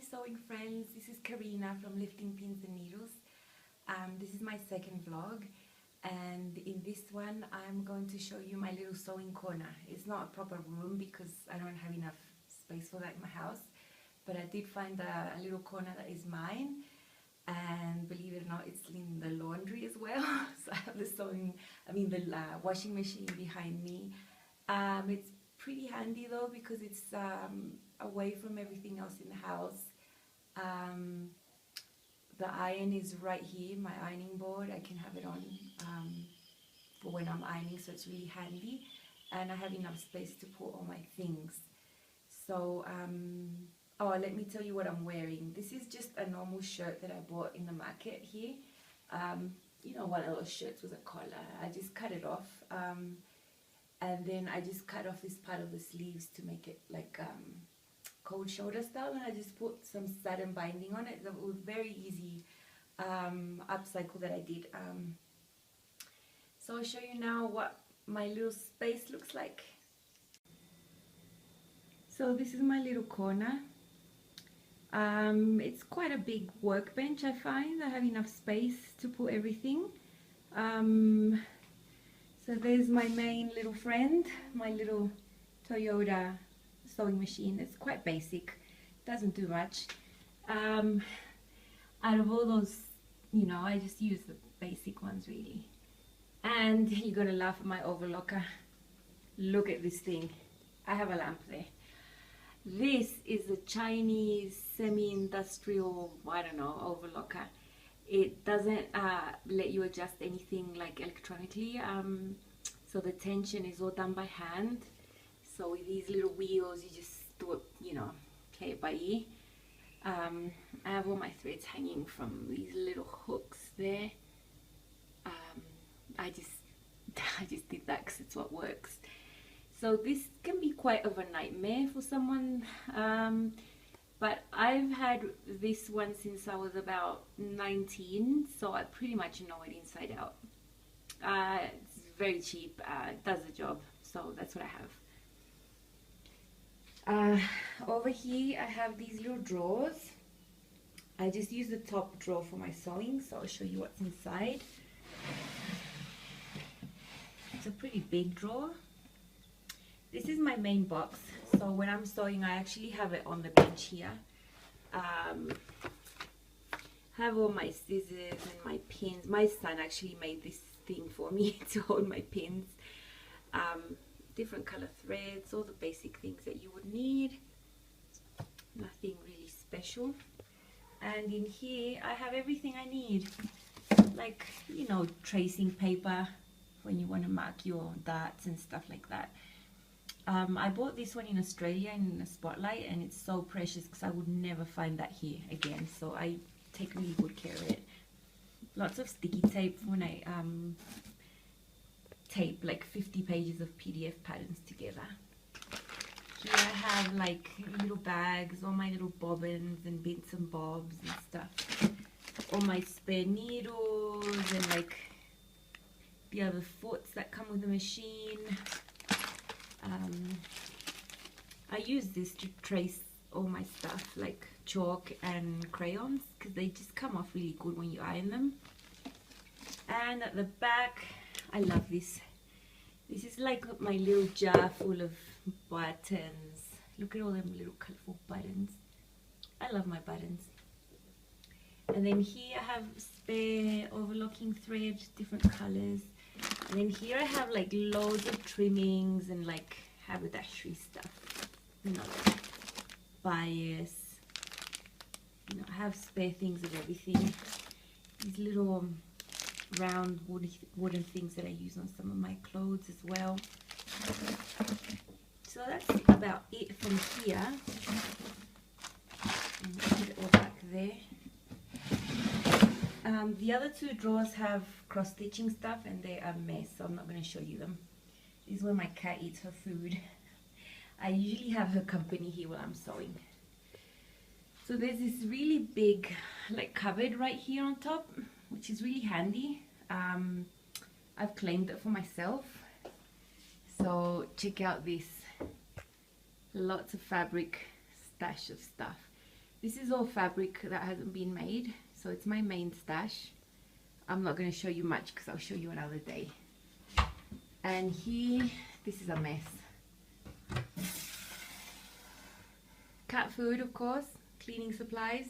Hi sewing friends, this is Karina from Lifting Pins and Needles. This is my second vlog, and in this one I'm going to show you my little sewing corner. It's not a proper room because I don't have enough space for that in my house, but I did find a little corner that is mine, and believe it or not, it's in the laundry as well. So I have the washing machine behind me. It's pretty handy though because it's away from everything else in the house. The iron is right here, my ironing board. I can have it on for when I'm ironing, so it's really handy, and I have enough space to put all my things. So oh, let me tell you what I'm wearing. This is just a normal shirt that I bought in the market here. You know, one of those shirts with a collar. I just cut it off, and then I just cut off this part of the sleeves to make it like cold shoulder style, and I just put some satin binding on it. It was very easy upcycle that I did. So I'll show you now what my little space looks like. So this is my little corner. It's quite a big workbench. I find I have enough space to put everything. So there's my main little friend, my little Toyota sewing machine. It's quite basic, doesn't do much. Out of all those, you know, I just use the basic ones really. And you're gonna laugh at my overlocker. Look at this thing. I have a lamp there. This is a Chinese semi-industrial, I don't know, overlocker. It doesn't let you adjust anything like electronically, so the tension is all done by hand. So with these little wheels, you just do it, you know, play it by ear. I have all my threads hanging from these little hooks there. I just did that because it's what works. So this can be quite of a nightmare for someone, but I've had this one since I was about 19, so I pretty much know it inside out. It's very cheap, it does the job, so that's what I have. Over here I have these little drawers. I just use the top drawer for my sewing, so I'll show you what's inside. It's a pretty big drawer. This is my main box, so when I'm sewing I actually have it on the bench here. Have all my scissors and my pins. My son actually made this thing for me to hold my pins. Different color threads, all the basic things that you would need. Nothing really special. And in here I have everything I need, like, you know, tracing paper when you want to mark your darts and stuff like that. I bought this one in Australia in a Spotlight, and it's so precious because I would never find that here again, so I take really good care of it. Lots of sticky tape when I tape like 50 pages of PDF patterns together. Here I have like little bags, all my little bobbins and bits and bobs and stuff. All my spare needles and like the other foots that come with the machine. I use this to trace all my stuff, like chalk and crayons, because they just come off really good when you iron them. And at the back, I love this. This is like my little jar full of buttons. Look at all them little colourful buttons. I love my buttons. And then here I have spare overlocking thread, different colours. And then here I have like loads of trimmings and like haberdashery stuff, you know, like bias. You know, I have spare things of everything. These little round wooden things that I use on some of my clothes as well. So that's about it from here. And put it all back there. The other two drawers have cross-stitching stuff, and they are a mess, so I'm not going to show you them. This is where my cat eats her food. I usually have her company here while I'm sewing. So there's this really big like cupboard right here on top, which is really handy. I've claimed it for myself. So check out this. Lots of fabric, stash of stuff. This is all fabric that hasn't been made, so it's my main stash. I'm not going to show you much because I'll show you another day. And here, this is a mess. Cat food, of course, cleaning supplies.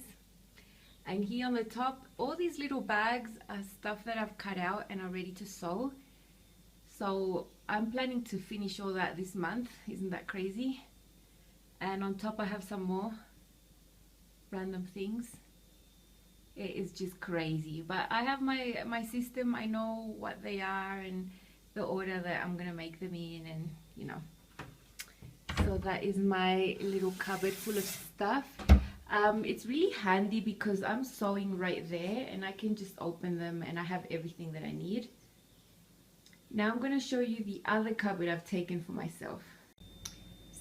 And here on the top, all these little bags are stuff that I've cut out and are ready to sew. So I'm planning to finish all that this month. Isn't that crazy? And on top I have some more random things. It is just crazy, but I have my system. I know what they are and the order that I'm gonna make them in, and you know. So that is my little cupboard full of stuff. It's really handy because I'm sewing right there and I can just open them and I have everything that I need. Now I'm going to show you the other cupboard I've taken for myself.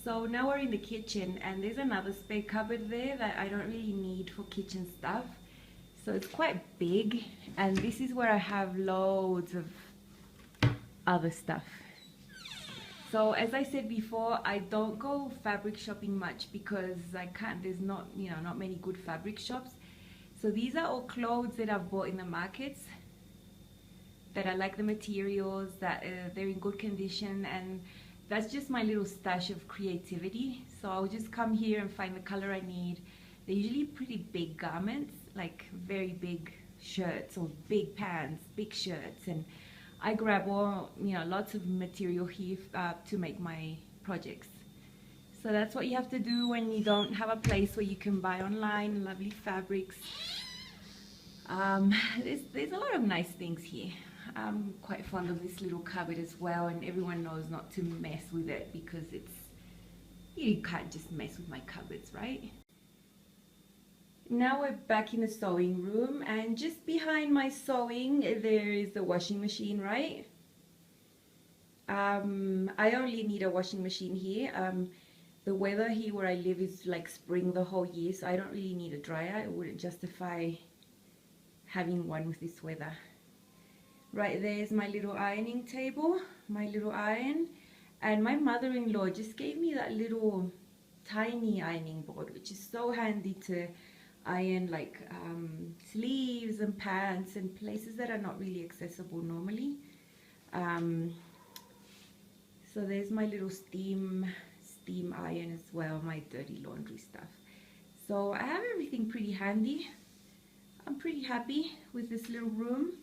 So now we're in the kitchen and there's another spare cupboard there that I don't really need for kitchen stuff. So it's quite big, and this is where I have loads of other stuff. So as I said before, I don't go fabric shopping much because I can't, there's not, you know, not many good fabric shops. So these are all clothes that I've bought in the markets, that I like the materials, that they're in good condition, and that's just my little stash of creativity. So I'll just come here and find the color I need. They're usually pretty big garments, like very big shirts or big pants, big shirts, and I grab all, you know, lots of material here to make my projects. So that's what you have to do when you don't have a place where you can buy online lovely fabrics. There's a lot of nice things here. I'm quite fond of this little cupboard as well, and everyone knows not to mess with it because you can't just mess with my cupboards, right? Now we're back in the sewing room, and just behind my sewing there is the washing machine, right? I only need a washing machine here. The weather here where I live is like spring the whole year, so I don't really need a dryer. It wouldn't justify having one with this weather. Right there's my little ironing table, my little iron, and my mother-in-law just gave me that little tiny ironing board, which is so handy to iron like sleeves and pants and places that are not really accessible normally. So there's my little steam iron as well, my dirty laundry stuff. So I have everything pretty handy. I'm pretty happy with this little room.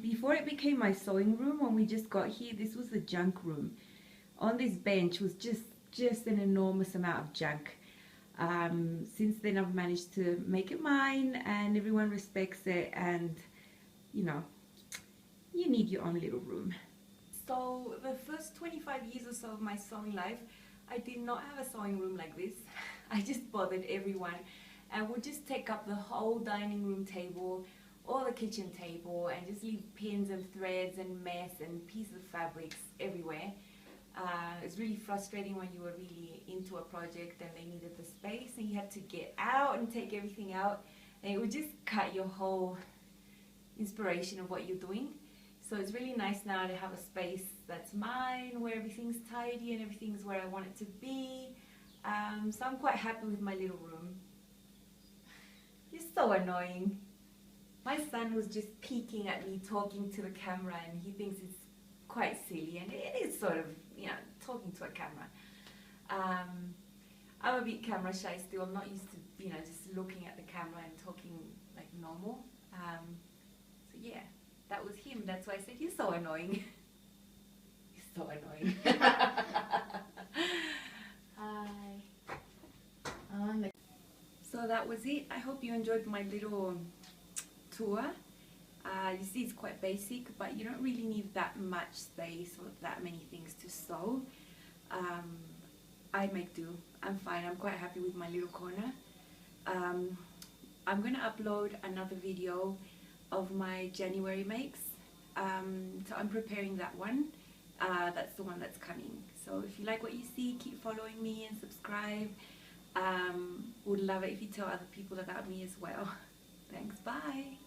Before it became my sewing room, when we just got here, this was the junk room. On this bench was just an enormous amount of junk. Since then I've managed to make it mine, and everyone respects it, and you know, you need your own little room. So the first 25 years or so of my sewing life, I did not have a sewing room like this. I just bothered everyone and would just take up the whole dining room table or the kitchen table and just leave pins and threads and mess and pieces of fabrics everywhere. It's really frustrating when you were really into a project and they needed the space and you had to get out and take everything out, and it would just cut your whole inspiration of what you're doing. So it's really nice now to have a space that's mine, where everything's tidy and everything's where I want it to be. So I'm quite happy with my little room. You're so annoying. My son was just peeking at me talking to the camera, and he thinks it's quite silly, and it is sort of, you know, talking to a camera. I'm a bit camera shy still. I'm not used to, you know, just looking at the camera and talking like normal. So yeah, that was him. That's why I said, you're so annoying. You're so annoying. Hi. So that was it. I hope you enjoyed my little tour. You see it's quite basic, but you don't really need that much space or that many things to sew. I make do. I'm fine. I'm quite happy with my little corner. I'm going to upload another video of my January makes. So I'm preparing that one. That's the one that's coming. So if you like what you see, keep following me and subscribe. Would love it if you tell other people about me as well. Thanks. Bye.